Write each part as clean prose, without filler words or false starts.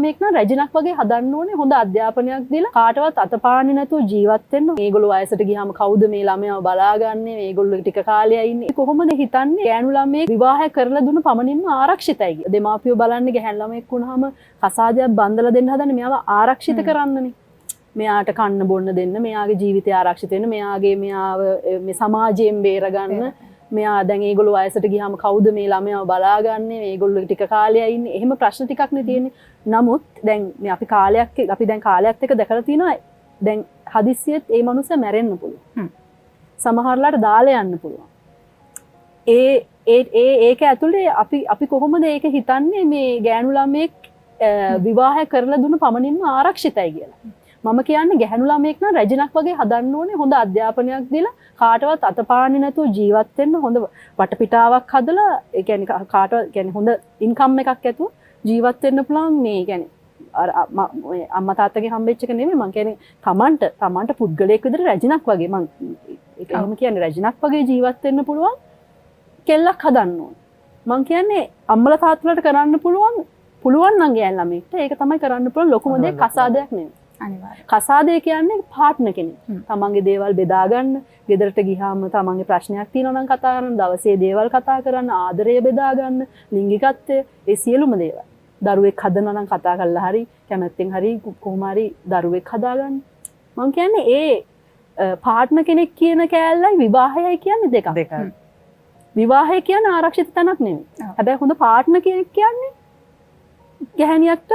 මේක නම් රැජිනක් වගේ හදන්න ඕනේ හොඳ අධ්‍යාපනයක් දීලා කාටවත් අතපාන්නේ නැතුව ජීවත් වෙන්න. මේගොල්ලෝ වයසට ගියාම කවුද මේ ළමයාව බලාගන්නේ? මේගොල්ලෝ ටික කාලයක් ඉන්නේ. කොහොමද හිතන්නේ ගෑනු ළමයෙක් විවාහය කරලා දුන්න පමණින්ම ආරක්ෂිතයි කියලා. දෙමාපියෝ බලන්නේ ගැහැණු ළමයෙක් වුණාම කසාදයක් බඳලා දෙන්න හදන්නේ මෙයාව ආරක්ෂිත කරන්නනේ. මෙයාට කන්න බොන්න දෙන්න, මෙයාගේ ජීවිතය ආරක්ෂිත වෙන්න, මෙයාව මේ සමාජයෙන් බේරගන්න. මෙයා දැන් ඒගොල්ලෝ වයසට ගියාම කවුද මේ ළමයාව බලාගන්නේ? මේගොල්ලෝ ටික කාලයක් ඉන්නේ. එහෙම ප්‍රශ්න ටිකක් නේ තියෙන්නේ. නමුත් දැන් මේ අපි දැන් කාලයක් එක දැකලා තියෙනවා. දැන් හදිස්සියෙත් ඒ මනුස්සයා මැරෙන්න පුළුවන්. සමහරලාට දාලා යන්න පුළුවන්. ඒක ඇතුලේ අපි කොහොමද ඒක හිතන්නේ මේ ගෑනු ළමයෙක් විවාහය කරලා දුන්න පමණින්ම ආරක්ෂිතයි කියලා. මම කියන්නේ ගැහැණු ළමයෙක් නම් රැජිනක් වගේ හදන්න ඕනේ හොඳ අධ්‍යාපනයක් දීලා කාටවත් අතපාන්නේ නැතුව ජීවත් වෙන්න හොඳ වටපිටාවක් හදලා ඒ කියන්නේ කාටවත් කියන්නේ හොඳ ඉන්කම් එකක් ඇතුව ජීවත් වෙන්න පුළුවන් මේ කියන්නේ අර අම්මා තාත්තගේ හම්බෙච්ච එක නෙමෙයි මම කියන්නේ තමන්ට පුද්ගලයෙක් විදිහට රැජිනක් වගේ මම ඒක එහෙම කියන්නේ රැජිනක් වගේ ජීවත් වෙන්න පුළුවන් කෙල්ලක් හදන්න ඕනේ. මම කියන්නේ අම්මලා තාත්තලාට කරන්න පුළුවන් නම් ගෑන් ළමයෙක්ට ඒක තමයි කරන්න පුළුවන් ලොකුම දේ කසාදයක් නෙමෙයි. කසාදය කියන්නේ පාර්ට්නර් කෙනෙක්. තමන්ගේ දේවල් බෙදා ගන්න, ගෙදරට ගියාම තමන්ගේ ප්‍රශ්නයක් තියෙනවා නම් කතා කරන්න, දවසේ දේවල් කතා කරන්න, ආදරය බෙදා ගන්න, ලිංගිකත්වය, ඒ සියලුම දේවල්. දරුවෙක් හදනවා නම් කතා කරලා හරි, කැමැත්තෙන් හරි කොහොම හරි දරුවෙක් හදා ගන්න. මම කියන්නේ ඒ පාර්ට්නර් කෙනෙක් කියන කෑල්ලයි විවාහයයි කියන්නේ දෙකක්. විවාහය කියන්නේ ආරක්ෂිත තැනක් නෙමෙයි. හැබැයි හොඳ පාර්ට්නර් කෙනෙක් කියන්නේ ගැහණියක්ට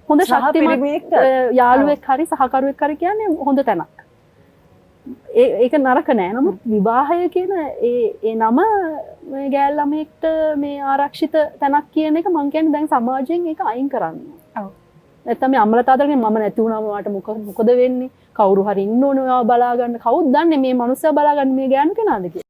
හොඳ ශක්තිමත් යාළුවෙක් හරි සහකරුවෙක් හරි කියන්නේ හොඳ තැනක්. ඒක නරක නෑ. නමුත් විවාහය කියන ඒ නම මේ ගෑල් ළමයෙක්ට මේ ආරක්ෂිත තැනක් කියන එක මම කියන්නේ දැන් සමාජයෙන් ඒක අයින් කරන්න. ඔව්. නැත්නම් මේ අම්මලා තාත්තලාගෙන් මම නැති වුණාම වාට මොකද වෙන්නේ? කවුරු හරි ඉන්න ඕනේ ඔයාව බලා ගන්න. කවුද දන්නේ මේ මනුස්සයා බලා ගන්න මේ ගෑනු කෙනාද කියලා?